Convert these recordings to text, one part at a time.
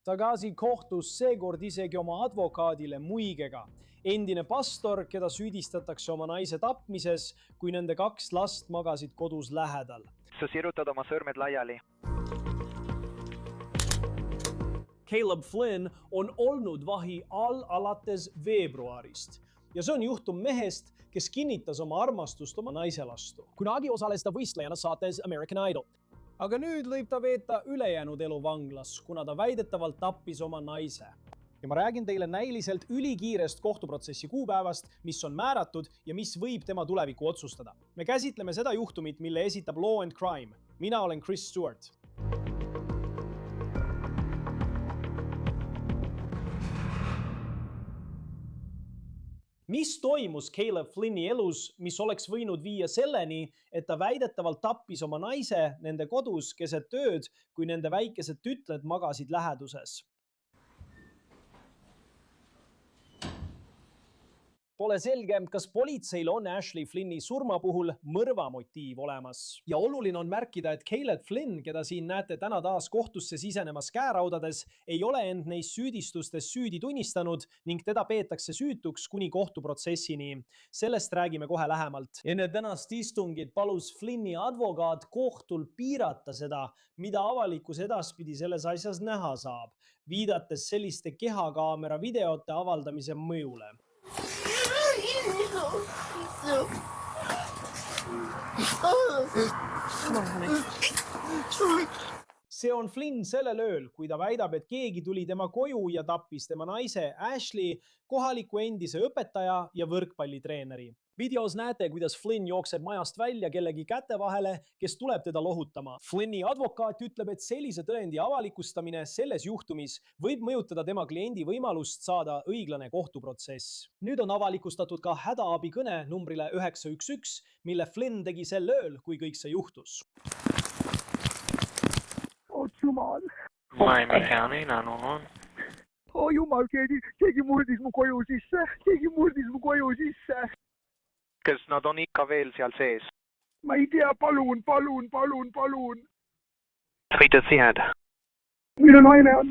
Tagasi kohtus seekord isegi oma advokaadile muigega. Endine pastor, keda süüdistatakse oma naise tapmises, kui nende 2 last magasid kodus lähedal. Sa sirutad oma sõrmed laiali. Caleb Flynn on olnud vahi all alates veebruarist. Ja see on juhtum mehest, kes kinnitas oma armastust oma naise vastu. Kunagi osales ta võistlejana saates American Idol. Aga nüüd võib ta veeta ülejäänud elu vanglas, kuna ta väidetavalt tappis oma naise. Ja ma räägin teile näiliselt ülikiirest kohtuprotsessi kuupäevast, mis on määratud ja mis võib tema tulevikku otsustada. Me käsitleme seda juhtumit, mille esitab Law and Crime. Mina olen Chris Stewart. Mis toimus Caleb Flynni elus, mis oleks võinud viia selleni, et ta väidetavalt tappis oma naise nende kodus keset ööd, kui nende väikesed tütled magasid läheduses? Pole selge, kas politseil on Ashley Flynni surma puhul mõrvamotiiv olemas. Ja oluline on märkida, et Caleb Flynn, keda siin näete täna taas kohtusse sisenemas käeraudades, ei ole end neist süüdistustes süüdi tunnistanud ning teda peetakse süütuks kuni kohtuprotsessini. Sellest räägime kohe lähemalt. Enne tänast istungit palus Flynni advokaat kohtul piirata seda, mida avalikkus edaspidi selles asjas näha saab, viidates selliste kehakaamera videote avaldamise mõjule. See on Flynn sellel ööl, kui ta väidab, et keegi tuli tema koju ja tappis tema naise Ashley, kohaliku endise õpetaja ja võrkpallitreeneri. Videos näete, kuidas Flynn jookseb majast välja kellegi käte vahele, kes tuleb teda lohutama. Flynni advokaat ütleb, et sellise tõendi avalikustamine selles juhtumis võib mõjutada tema kliendi võimalust saada õiglane kohtuprotsess. Nüüd on avalikustatud ka hädaabikõne numbrile 911, mille Flynn tegi sel ööl, kui kõik see juhtus. Jumal. Miami County 911. Jumal, keegi murdis mu koju sisse. Kas nad on ikka veel seal sees? Ma ei tea, palun. Võid siada? Minu naine on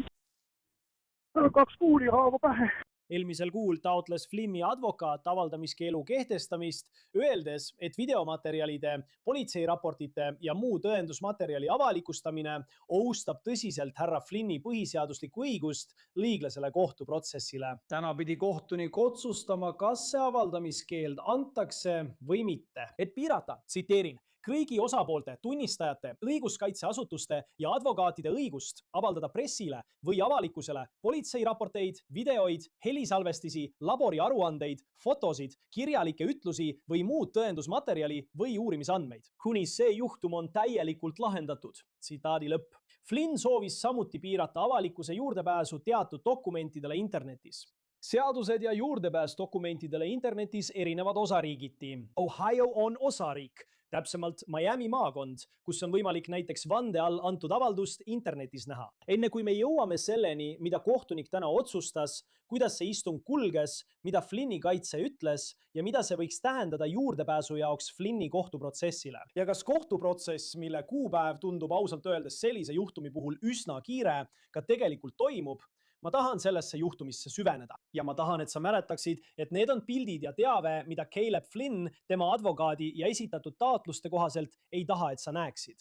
2 kuulihaavu pähe. Eelmisel kuul taotles Flynni advokaat avaldamiskeelu kehtestamist, öeldes, et videomaterjalide, politseiraportite ja muu tõendusmaterjali avalikustamine ohustab tõsiselt härra Flynni põhiseaduslikku õigust õiglasele kohtuprotsessile. Täna pidi kohtunik otsustama, kas see avaldamiskeeld antakse või mitte. Et piirata, tsiteerin, kõigi osapoolte, tunnistajate, õiguskaitseasutuste ja advokaatide õigust avaldada pressile või avalikkusele politseiraporteid, videoid, helisalvestisi, laboriaruandeid, fotosid, kirjalikke ütlusi või muud tõendusmaterjali või uurimisandmeid, kuni see juhtum on täielikult lahendatud. Tsitaadi lõpp. Flynn soovis samuti piirata avalikkuse juurdepääsu teatud dokumentidele internetis. Seadused ja juurdepääs dokumentidele internetis erinevad osariigiti. Ohio on osariik, täpsemalt Miami maakond, kus on võimalik näiteks vande all antud avaldust internetis näha. Enne kui me jõuame selleni, mida kohtunik täna otsustas, kuidas see istung kulges, mida Flynni kaitse ütles ja mida see võiks tähendada juurdepääsu jaoks Flynni kohtuprotsessile. Ja kas kohtuprotsess, mille kuupäev tundub ausalt öeldes sellise juhtumi puhul üsna kiire, ka tegelikult toimub? Ma tahan sellesse juhtumisse süveneda ja ma tahan, et sa mäletaksid, et need on pildid ja teave, mida Caleb Flynn, tema advokaadi ja esitatud taotluste kohaselt ei taha, et sa näeksid.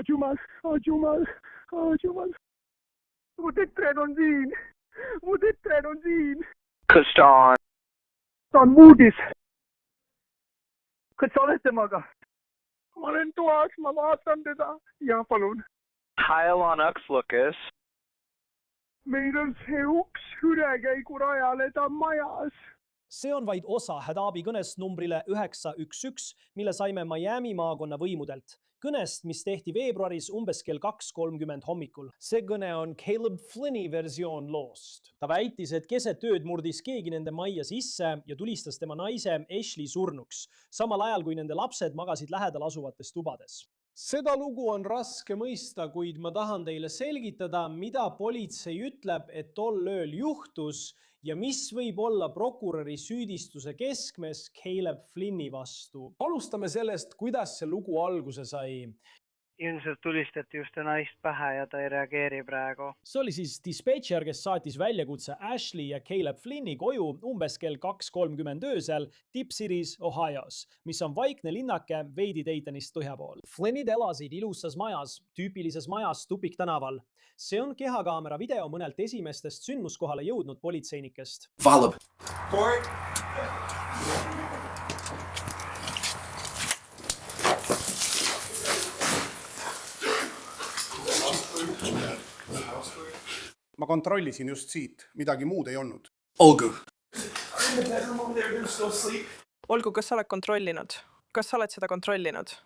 Jumal. Mu tütred on siin. Kas ta on? Ta on muudis. Kas sa oled temaga? Ma olen toas, ma vaatan teda. Ja, palun. Kyle on Uxlucas. Meil on see uks ülekäigu rajale, ta majas. See on vaid osa hädaabikõnest numbrile 911, mille saime Miami maakonna võimudelt. Kõnest, mis tehti veebruaris umbes kell 2:30 hommikul. See kõne on Caleb Flynni versioon loost. Ta väitis, et keset ööd murdis keegi nende majja sisse ja tulistas tema naise Ashley surnuks, samal ajal kui nende lapsed magasid lähedal asuvates tubades. Seda lugu on raske mõista, kuid ma tahan teile selgitada, mida politsei ütleb, et tol ööl juhtus ja mis võib olla prokuröri süüdistuse keskmes Caleb Flynni vastu. Alustame sellest, kuidas see lugu alguse sai. Ilmselt tulistati just naist pähe ja ta ei reageeri praegu. see oli siis dispetšer, kes saatis väljakutse Ashley ja Caleb Flynni koju umbes kell 2:30 öösel Tip City's, Ohio's, mis on vaikne linnake veidi Daytonist põhja pool. Flynnid elasid ilusas majas, tüüpilises majas Tupik tänaval. See on kehakaamera video mõnelt esimestest sündmuskohale jõudnud politseinikest. Follow. Ma kontrollisin just siit, midagi muud ei olnud. Olgu. Olgu, kas sa oled kontrollinud? Kas sa oled seda kontrollinud?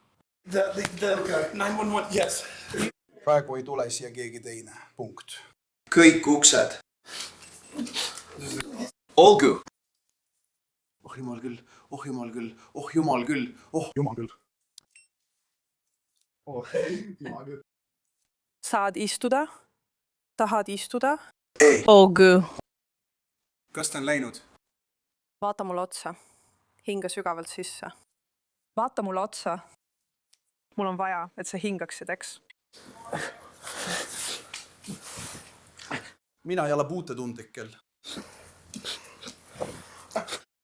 The 911, yes. Praegu ei tule siia keegi teine. Punkt. Kõik uksed. Olgu. Oh jumal küll, oh jumal küll, oh jumal küll, oh Jumal küll. Oh, jumal küll. Saad istuda? Tahad istuda? ei. Olgu. Kas ta on läinud? Vaata mulle otsa. Hinga sügavalt sisse. Vaata mulle otsa. Mul on vaja, et sa hingaksid, eks? Mina ei ole puutetundlikel.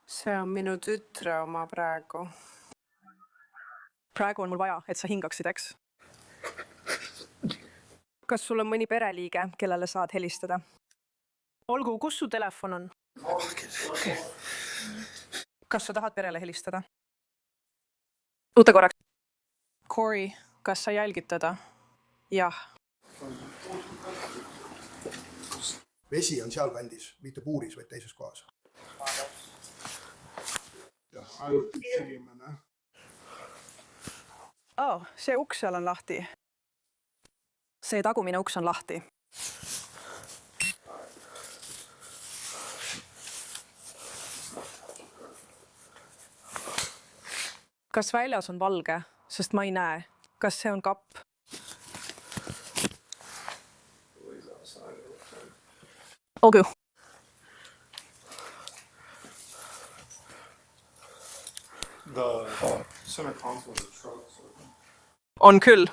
See on minu tütre oma praegu. Praegu on mul vaja, et sa hingaksid, eks? Kas sul on mõni pereliige, kellele saad helistada? Olgu, kus su telefon on? Kas sa tahad perele helistada? Oota korraks. Corey, kas sa jälgid teda? Jah. Vesi on seal kandis, mitte puuris, vaid teises kohas. Jah, ainult üks inimene. Oh, see uks seal on lahti. See tagumine uks on lahti. Kas väljas on valge? Sest ma ei näe. Kas see on kapp? Olgu. On küll.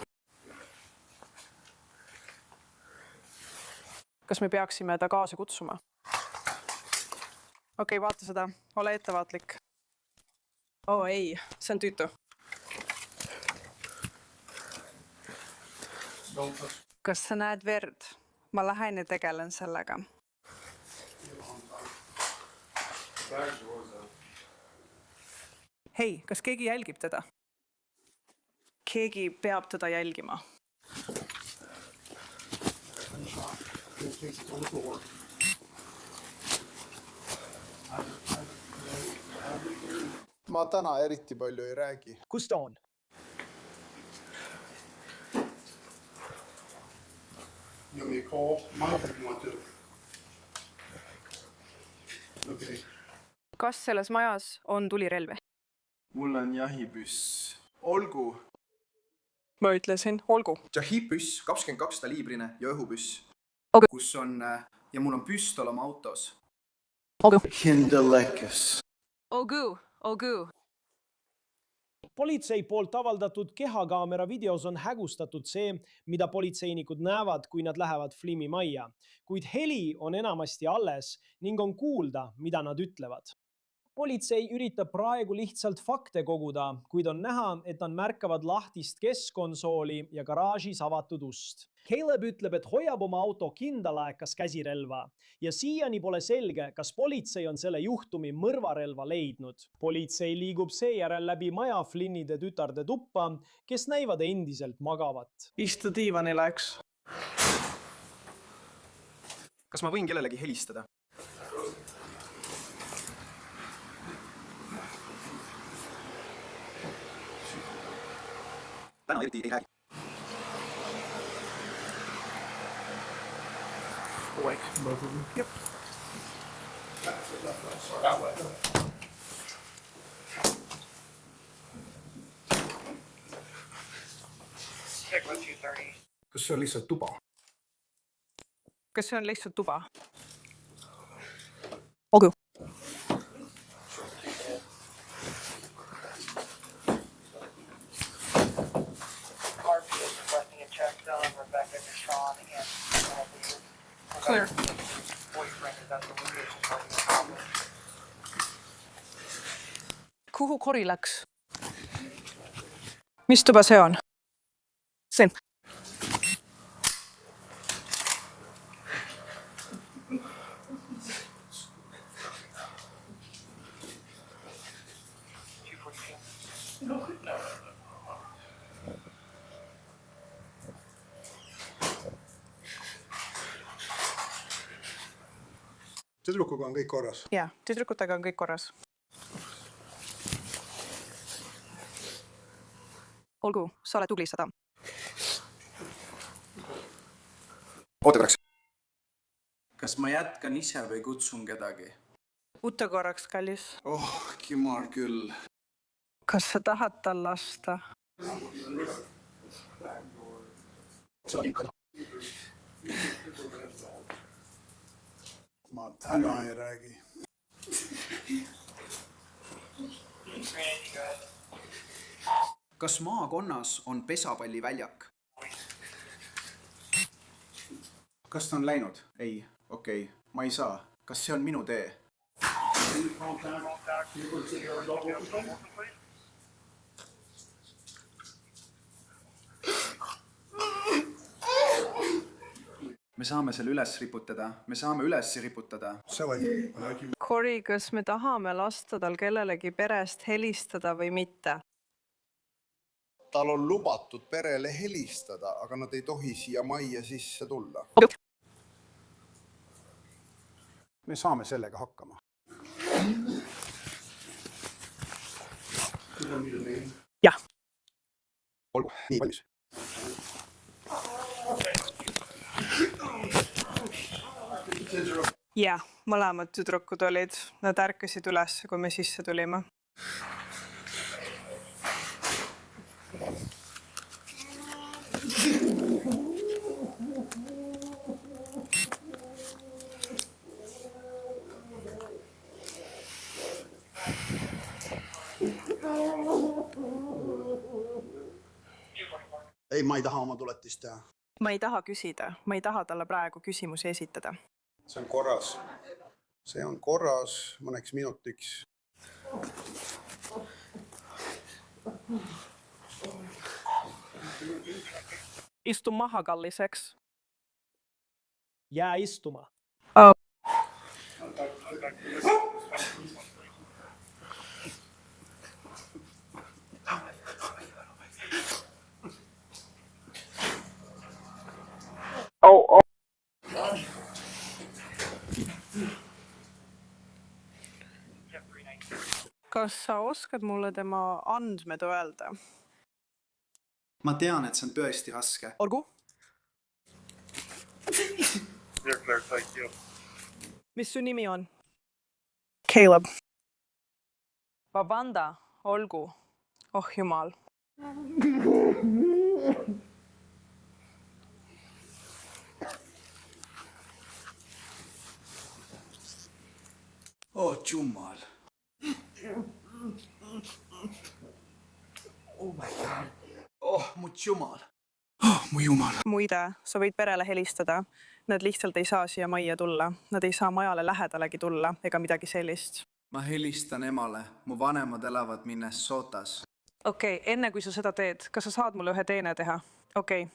Kas me peaksime ta kaasa kutsuma? Okei, vaata seda. Ole ettevaatlik. Oo ei, see on tüütu. Kas sa näed verd? Ma lähen ja tegelen sellega. Hei, kas keegi jälgib teda? Keegi peab teda jälgima. Ma täna eriti palju ei räägi. Kus ta on? Ja me call my want Okay. Kas selles majas on tulirelvi? Mul on jahipüss. Olgu. Ma ütlesin, olgu. Jahipüss, 22 taliibrine ja õhupüss. Olgu. Kus on, ja mul on püstol oma autos. Olgu. Hindelekas. Olgu, olgu. Politsei poolt avaldatud kehakaamera videos on hägustatud see, mida politseinikud näevad, kui nad lähevad Flynni majja. Kuid heli on enamasti alles ning on kuulda, mida nad ütlevad. Politsei üritab praegu lihtsalt fakte koguda, kuid on näha, et nad märkavad lahtist keskkonsooli ja garaažis avatud ust. Caleb ütleb, et hoiab oma auto kindalaekas käsirelva ja siiani pole selge, kas politsei on selle juhtumi mõrvarelva leidnud. Politsei liigub seejärel läbi maja Flynnide tütarde tuppa, kes näivad endiselt magavat. Istu diivanile, eks. Kas ma võin kellelegi helistada? Täna eriti ei räägi. Awake, both of them. Yep. Kas see on lihtsalt tuba? Kas see on lihtsalt tuba? Olgu. Clear. Kuhu Cory läks? Mis tuba see on? Siin. Tüdrukuga on kõik korras. Jaa, tüdrukutega on kõik korras. Olgu, sa oled tubli 100. Oota korraks. Kas ma jätkan ise või kutsun kedagi? Uute korraks, kallis. Oh, jumal küll. Kas sa tahad tal lasta? Ma täna ei räägi. Kas maakonnas on pesapalliväljak? Kas ta on läinud? Ei, okei. Ma ei saa. Kas see on minu tee? Me saame selle üles riputada. Me saame üles riputada. See või? Cory, kas me tahame lasta tal kellelegi perest helistada või mitte? Tal on lubatud perele helistada, aga nad ei tohi siia majja sisse tulla. Me saame sellega hakkama. Jah. Olgu, nii valmis. Jah, mõlemad tüdrukud olid. Nad ärkasid üles, kui me sisse tulime. Ei, ma ei taha oma tuletist teha. Ma ei taha küsida. Ma ei taha talle praegu küsimusi esitada. See on korras. See on korras mõneks minutiks. Istu maha, kalliseks. Jää istuma. Oh. Kas sa oskad mulle tema andmed öelda? Ma tean, et see on tõesti raske. Olgu. Mis su nimi on? Caleb. Vabanda, olgu. Oh jumal. Oh, jumal. Oh my God. Oh, mu jumal. Oh, mu jumal. Muide, sa võid perele helistada. Nad lihtsalt ei saa siia majja tulla. Nad ei saa majale lähedalegi tulla ega midagi sellist. Ma helistan emale. Mu vanemad elavad Minnesotas. Okei, enne kui sa seda teed, kas sa saad mulle ühe teene teha? Okei.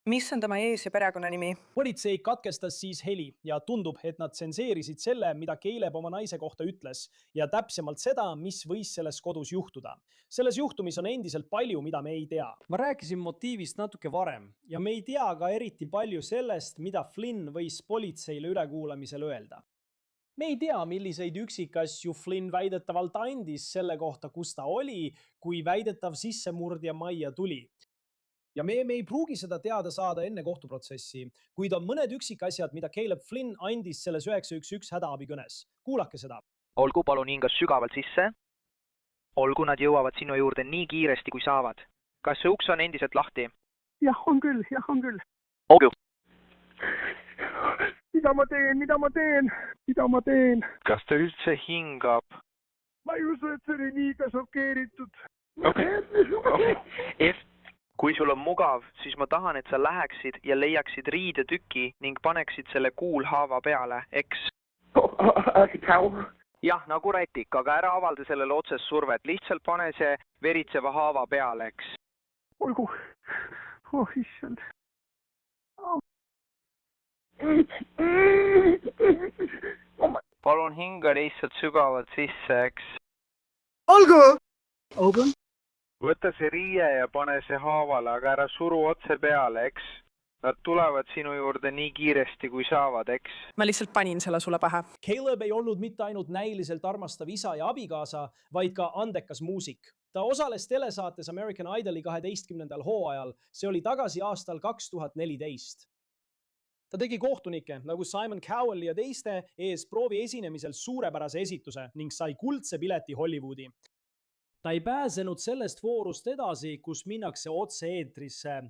Mis on tema ees- ja perekonnanimi? Politsei katkestas siis heli ja tundub, et nad tsenseerisid selle, mida Caleb oma naise kohta ütles ja täpsemalt seda, mis võis selles kodus juhtuda. Selles juhtumis on endiselt palju, mida me ei tea. Ma rääkisin motiivist natuke varem ja me ei tea ka eriti palju sellest, mida Flynn võis politseile ülekuulamisel öelda. Me ei tea, milliseid üksikasju Flynn väidetavalt andis selle kohta, kus ta oli, kui väidetav sissemurdja majja tuli. Ja me ei pruugi seda teada saada enne kohtuprotsessi, kuid on mõned üksikasjad, mida Caleb Flynn andis selles 911 hädaabikõnes. Kuulake seda. Olgu, palun hinga sügavalt sisse. Olgu, nad jõuavad sinu juurde nii kiiresti, kui saavad. Kas see uks on endiselt lahti? jah, on küll, jah, on küll. Olgu. Mida ma teen? Kas ta üldse hingab? Ma ei usu, et see oli nii ka šokeeritud. Okay. kui sul on mugav, siis ma tahan, et sa läheksid ja leiaksid riidetüki ning paneksid selle kuulhaava peale, eks? Jah, nagu rätik, aga ära avalda sellele otsest survet. Lihtsalt pane see veritseva haava peale, eks? olgu. Issand. Palun hinga lihtsalt sügavalt sisse, eks? Olgu. Võta see riie ja pane see haavale, aga ära suru otse peale, eks? Nad tulevad sinu juurde nii kiiresti, kui saavad, eks? ma lihtsalt panin selle sulle pähe. Caleb ei olnud mitte ainult näiliselt armastav isa ja abikaasa, vaid ka andekas muusik. Ta osales telesaates American Idoli 12. hooajal, see oli tagasi aastal 2014. Ta tegi kohtunike nagu Simon Cowell ja teiste ees proovi esinemisel suurepärase esituse ning sai kuldse pileti Hollywoodi. Ta ei pääsenud sellest voorust edasi, kus minnakse otse-eetrisse.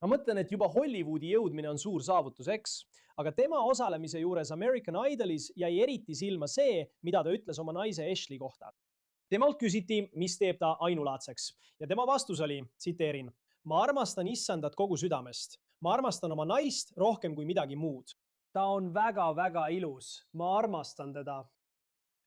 Ma mõtlen, et juba Hollywoodi jõudmine on suur saavutus, eks? Aga tema osalemise juures American Idolis jäi eriti silma see, mida ta ütles oma naise Ashley kohta. Temalt küsiti, mis teeb ta ainulaadseks. Ja tema vastus oli, tsiteerin, ma armastan issandat kogu südamest. Ma armastan oma naist rohkem kui midagi muud. Ta on väga-väga ilus. Ma armastan teda.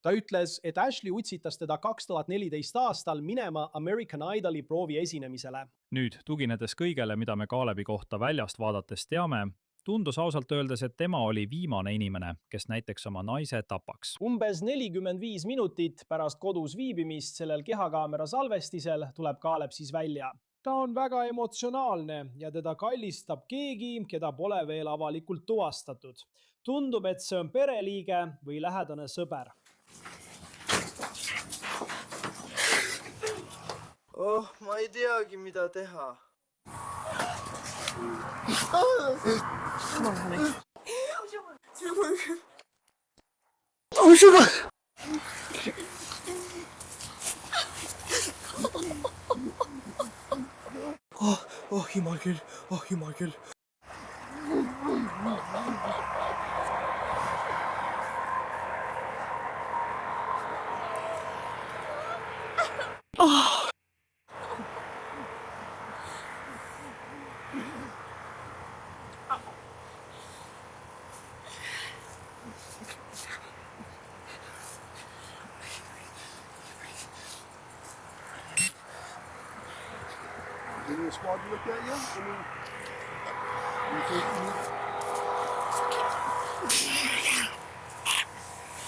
Ta ütles, et Ashley utsitas teda 2014 aastal minema American Idoli proovi esinemisele. Nüüd, tuginedes kõigele, mida me Kalebi kohta väljast vaadates teame, tundus ausalt öeldes, et tema oli viimane inimene, kes näiteks oma naise tapaks. Umbes 45 minutit pärast kodus viibimist sellel kehakaamera salvestisel tuleb Kaleb siis välja. Ta on väga emotsionaalne ja teda kallistab keegi, keda pole veel avalikult tuvastatud. Tundub, et see on pereliige või lähedane sõber. Ma ei teagi, mida teha. Jumal küll, jumal küll. Did your squad look at you? You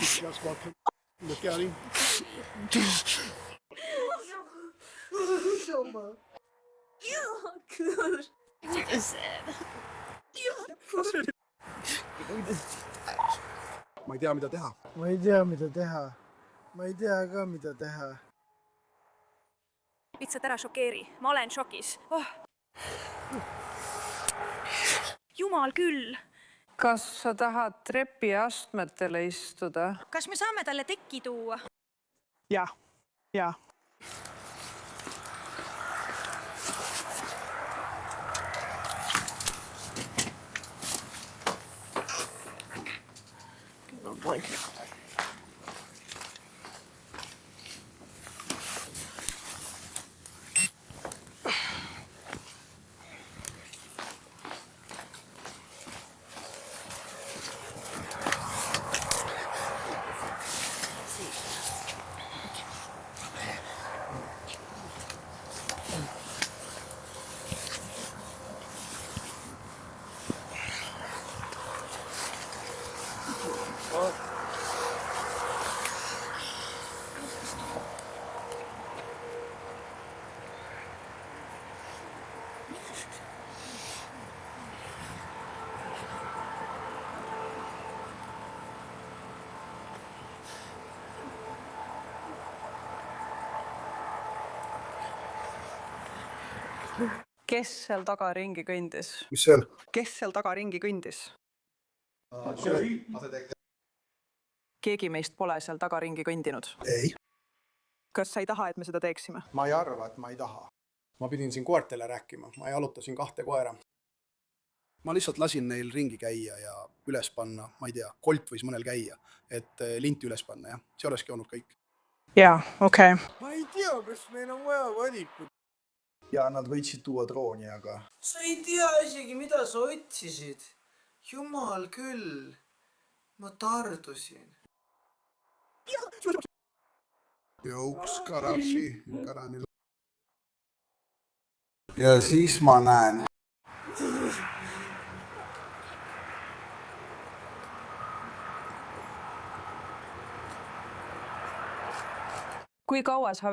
think your squad can look at him? Ma ei tea, mida teha. Ma ei tea, mida teha. Ma ei tea ka, mida teha. Lihtsalt ära šokeeri. Ma olen šokis. Jumal küll. Kas sa tahad trepiastmetele istuda? Kas me saame talle tekki tuua? Jah. Kes seal taga ringi kõndis? Mis seal? Kes seal taga ringi kõndis? Keegi meist pole seal taga ringi kõndinud. Ei. Kas sa ei taha, et me seda teeksime? Ma ei arva, et ma ei taha. Ma pidin siin koertele rääkima. Ma jalutasin 2 koera. Ma lihtsalt lasin neil ringi käia ja üles panna, ma ei tea, Colt võis mõnel käia, et linti üles panna, jah. See oleski olnud kõik. Jaa, okei. Ma ei tea, kas meil on vaja valikut. ja nad võitsid tuua drooni, aga... Sa ei tea isegi, mida sa otsisid. Jumal küll. Ma tardusin. Jõuks karani. Ja siis ma näen. Kui kaua sa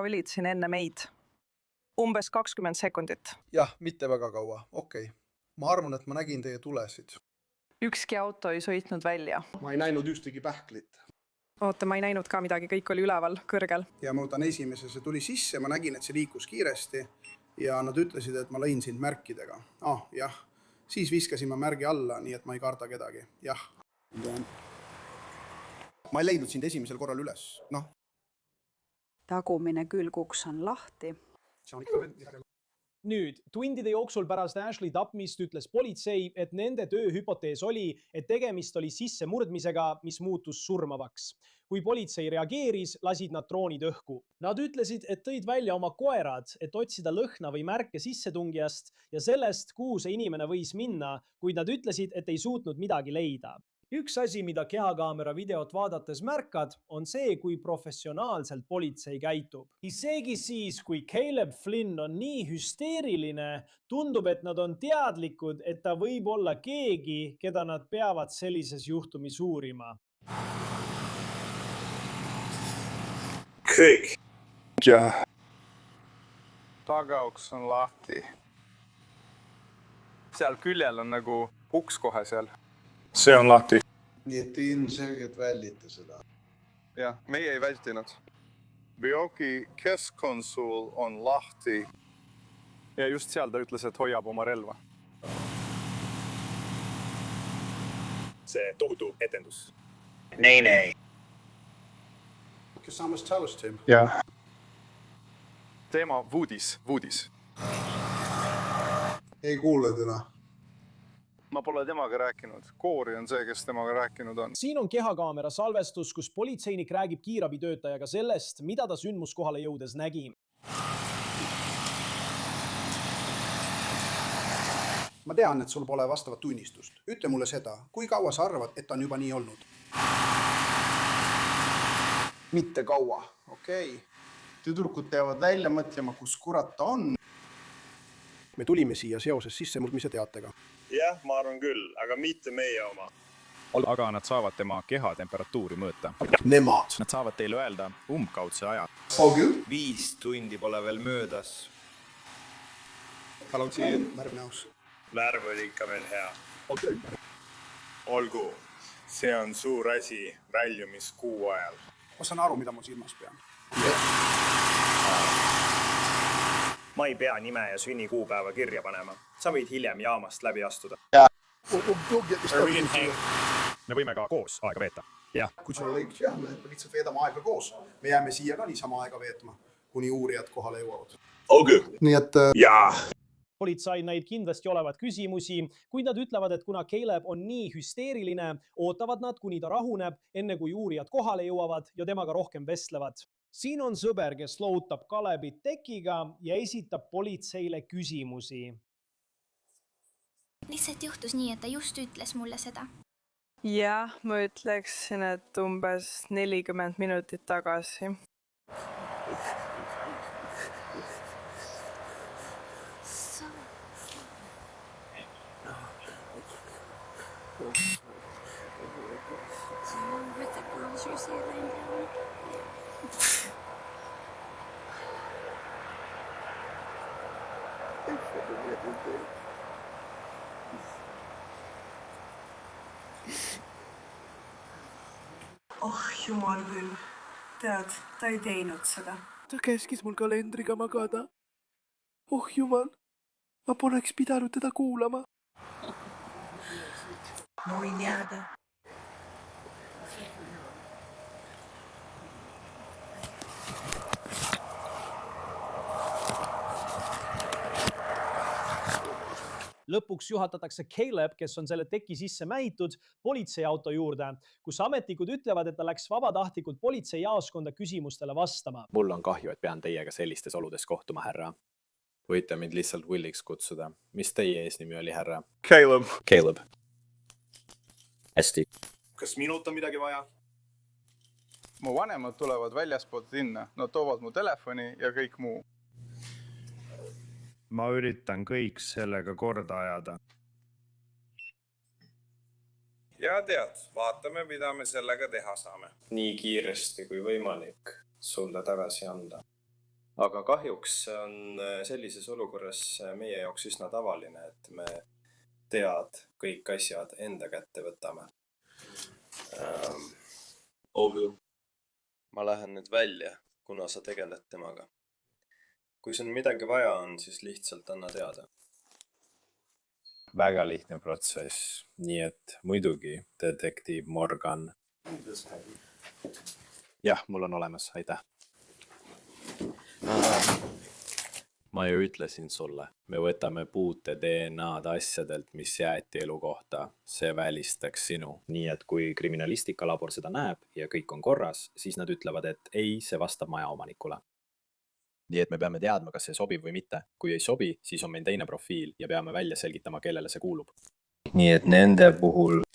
olid siin enne meid? Umbes 20 sekundit. Jah, mitte väga kaua. Okei. Ma arvan, et ma nägin teie tulesid. Ükski auto ei sõitnud välja. Ma ei näinud ühtegi pähklit. Oota, ma ei näinud ka midagi, kõik oli üleval, kõrgel. Ja ma võtan esimese, see tuli sisse, ma nägin, et see liikus kiiresti ja nad ütlesid, et ma lõin sind märkidega. Jah. Siis viskasin ma märgi alla, nii et ma ei karda kedagi. Jah. Ma ei leidnud sind esimesel korral üles. Tagumine külguks on lahti. Nüüd, tundide jooksul pärast Ashley tapmist ütles politsei, et nende tööhüpotees oli, et tegemist oli sissemurdmisega, mis muutus surmavaks. Kui politsei reageeris, lasid nad droonid õhku. Nad ütlesid, et tõid välja oma koerad, et otsida lõhna või märke sissetungijast ja sellest, kuhu see inimene võis minna, kuid nad ütlesid, et ei suutnud midagi leida. Üks asi, mida kehakaamera videot vaadates märkad, on see, kui professionaalselt politsei käitub. Isegi siis, kui Caleb Flynn on nii hüsteeriline, tundub, et nad on teadlikud, et ta võib olla keegi, keda nad peavad sellises juhtumis uurima. Kõik. Ja. Tagauks on lahti. Seal küljel on nagu uks kohe seal. See on lahti. Nii et ilmselgelt väldite seda. Jah, meie ei vältinud. Bioki keskkonsul on lahti. Ja just seal ta ütles, et hoiab oma relva. See tohutu etendus. Nei. Kas saamas talust him? Jah. Teema Woodis. Ei kuule teda. Ma pole temaga rääkinud. Koori on see, kes temaga rääkinud on. Siin on kehakaamera salvestus, kus politseinik räägib kiirabitöötajaga sellest, mida ta sündmuskohale jõudes nägi. Ma tean, et sul pole vastavat tunnistust. Ütle mulle seda, kui kaua sa arvad, et on juba nii olnud? Mitte kaua, okei. Tüdrukud peavad välja mõtlema, kus kurat ta on. Me tulime siia seoses sissemurdmise teatega. Jah, ma arvan küll, aga mitte meie oma. Aga nad saavad tema keha temperatuuri mõõta. Nemad. Nad saavad teile öelda umbkaudse aja. 5 tundi pole veel möödas. Palun siin, värv näos. Värv oli ikka veel hea. Olgu, see on suur asi väljumiskuu ajal. Ma saan aru, mida ma silmas pean. Ma ei pea nime ja sünnikuupäeva kirja panema. Sa võid hiljem jaamast läbi astuda. Me võime ka koos aega veeta. Jah. Kui sul on õigus, jah, me lihtsalt veedame aega koos. Me jääme siia ka niisama aega veetma, kuni uurijad kohale jõuavad. Nii et... Jaa. Politsai näib kindlasti olevat küsimusi, kuid nad ütlevad, et kuna Caleb on nii hüsteeriline, ootavad nad, kuni ta rahuneb, enne kui uurijad kohale jõuavad ja temaga rohkem vestlevad. Siin on sõber, kes lohutab Calebit tekiga ja esitab politseile küsimusi. Lihtsalt juhtus nii, et ta just ütles mulle seda. Jah, ma ütleksin, et umbes 40 minutit tagasi. Jumal küll. Tead, ta ei teinud seda. Ta käskis mul kalendriga magada. Jumal, ma poleks pidanud teda kuulama. Ma võin jääda. lõpuks juhatatakse Caleb, kes on selle teki sisse mähitud, politseiauto juurde, kus ametnikud ütlevad, et ta läks vabatahtlikult politseijaoskonda küsimustele vastama. Mul on kahju, et pean teiega sellistes oludes kohtuma, härra. Võite mind lihtsalt Williks kutsuda. Mis teie eesnimi oli, härra? Caleb. Caleb. Hästi. Kas minult on midagi vaja? Mu vanemad tulevad väljaspoolt linna. Nad toovad mu telefoni ja kõik muu. Ma üritan kõik sellega korda ajada. Ja tead, vaatame, mida me sellega teha saame. Nii kiiresti kui võimalik sulle tagasi anda. Aga kahjuks on sellises olukorras meie jaoks üsna tavaline, et me tead kõik asjad enda kätte võtame. Olgu. Ma lähen nüüd välja, kuna sa tegeled temaga. Kui sul midagi vaja on, siis lihtsalt anna teada. Väga lihtne protsess. Nii et muidugi, detektiiv Morgan. Jah, mul on olemas, aitäh. Ma ju ütlesin sulle, me võtame puute DNA-d asjadelt, mis jäeti elu kohta. See välistaks sinu. Nii et kui kriminalistikalabor seda näeb ja kõik on korras, siis nad ütlevad, et ei, see vastab majaomanikule. Nii et me peame teadma, kas see sobib või mitte. Kui ei sobi, siis on meil teine profiil ja peame välja selgitama, kellele see kuulub. Nii et nende puhul...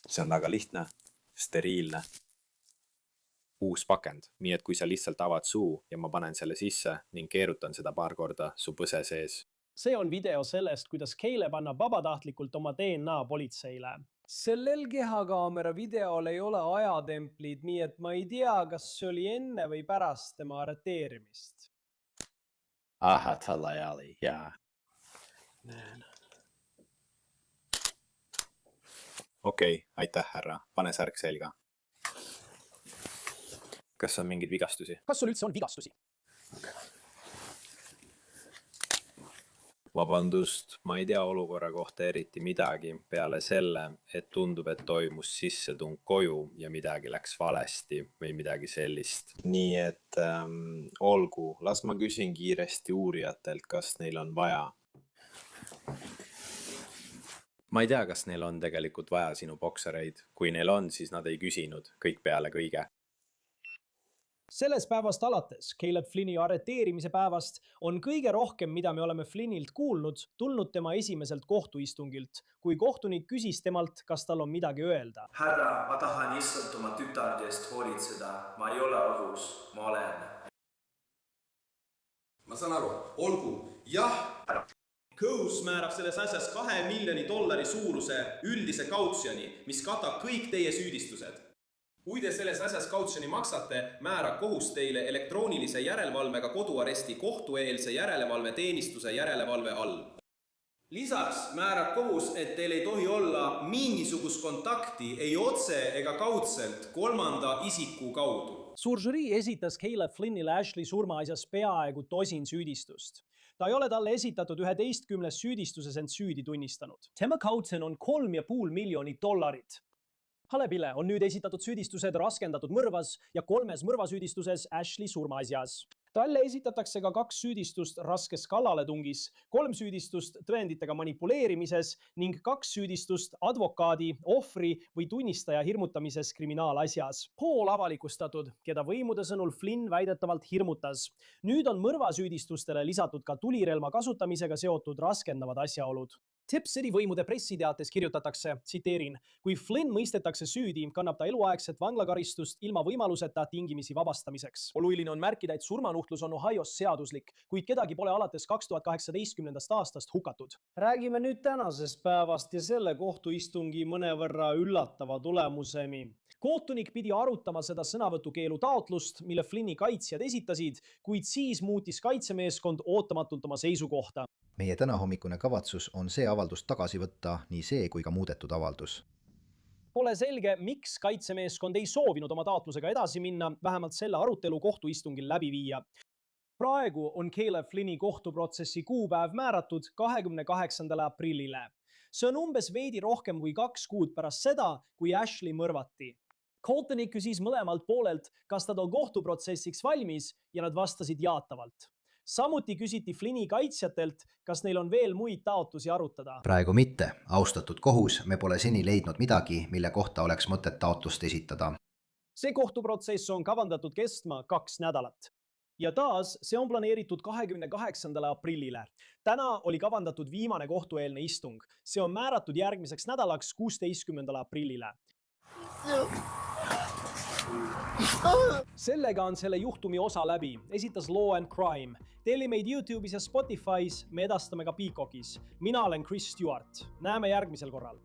See on väga lihtne, steriilne. Uus pakend, nii et kui sa lihtsalt avad suu ja ma panen selle sisse ning keerutan seda paar korda su põse sees. See on video sellest, kuidas Caleb annab vabatahtlikult oma DNA politseile. Sellel kehakaamera videol ei ole ajatemplid, nii et ma ei tea, kas see oli enne või pärast tema arreteerimist. Aha, talajali, jaa. Okei, aitäh, härra. Pane särk selga. Kas on mingid vigastusi? Kas sul üldse on vigastusi? Vabandust, ma ei tea olukorra kohta eriti midagi peale selle, et tundub, et toimus sissetung koju ja midagi läks valesti või midagi sellist. Nii et olgu, las ma küsin kiiresti uurijatelt, kas neil on vaja. Ma ei tea, kas neil on tegelikult vaja sinu boksereid. Kui neil on, siis nad ei küsinud kõik peale kõige. Selles päevast alates, Caleb Flynni arreteerimise päevast, on kõige rohkem, mida me oleme Flynnilt kuulnud, tulnud tema esimeselt kohtuistungilt, kui kohtunik küsis temalt, kas tal on midagi öelda. Härra, ma tahan lihtsalt oma tütardest hoolitseda. Ma ei ole ohus, ma olen. Ma saan aru, olgu, jah. Kohus määrab selles asjas $2 miljoni suuruse üldise kautsjoni, mis katab kõik teie süüdistused. Kui te selles asjas kautsjoni maksate, määrab kohus teile elektroonilise järelevalvega koduaresti kohtueelse järelevalveteenistuse järelevalve all. Lisaks määrab kohus, et teil ei tohi olla mingisugust kontakti ei otse ega kaudselt kolmanda isiku kaudu. Suur žürii esitas Caleb Flynnile Ashley surmaasjas peaaegu 10 süüdistust. Ta ei ole talle esitatud 11 süüdistuses end süüdi tunnistanud. Tema kaudsen on $3,5 miljonit. Halebile on nüüd esitatud süüdistused raskendatud mõrvas ja 3 mõrvasüüdistuses Ashley surmaasjas. Talle esitatakse ka 2 süüdistust raskes kallaletungis, 3 süüdistust tõenditega manipuleerimises ning 2 süüdistust advokaadi, ohvri või tunnistaja hirmutamises kriminaalasjas. Pool avalikustatud, keda võimude sõnul Flynn väidetavalt hirmutas. Nüüd on mõrvasüüdistustele lisatud ka tulirelva kasutamisega seotud raskendavad asjaolud. Tip City võimude pressiteates kirjutatakse, tsiteerin, kui Flynn mõistetakse süüdi, kannab ta eluaegset vanglakaristust ilma võimaluseta tingimisi vabastamiseks. Oluline on märkida, et surmanuhtlus on Ohios seaduslik, kuid kedagi pole alates 2018. aastast hukatud. Räägime nüüd tänasest päevast ja selle kohtuistungi mõnevõrra üllatava tulemuseni. Kohtunik pidi arutama seda sõnavõtukeelu taotlust, mille Flynni kaitsjad esitasid, kuid siis muutis kaitsemeeskond ootamatult oma seisukohta. Meie tänahommikune kavatsus on see avaldus tagasi võtta, nii see kui ka muudetud avaldus. Pole selge, miks kaitsemeeskond ei soovinud oma taotlusega edasi minna, vähemalt selle arutelu kohtuistungil läbi viia. Praegu on Caleb Flynni kohtuprotsessi kuupäev määratud 28. aprillile. See on umbes veidi rohkem kui 2 kuud pärast seda, kui Ashley mõrvati. Kohtunik küsis mõlemalt poolelt, kas nad on kohtuprotsessiks valmis ja nad vastasid jaatavalt. samuti küsiti Flynni kaitsjatelt, kas neil on veel muid taotlusi arutada. Praegu mitte. Austatud kohus, me pole seni leidnud midagi, mille kohta oleks mõtet taotlust esitada. See kohtuprotsess on kavandatud kestma 2 nädalat. Ja taas, see on planeeritud 28. aprillile. Täna oli kavandatud viimane kohtueelne istung. See on määratud järgmiseks nädalaks 16. aprillile. Sellega on selle juhtumi osa läbi, esitas Law and Crime. Telli meid YouTube'is ja Spotify's, me edastame ka Peacockis. Mina olen Chris Stewart. Näeme järgmisel korral.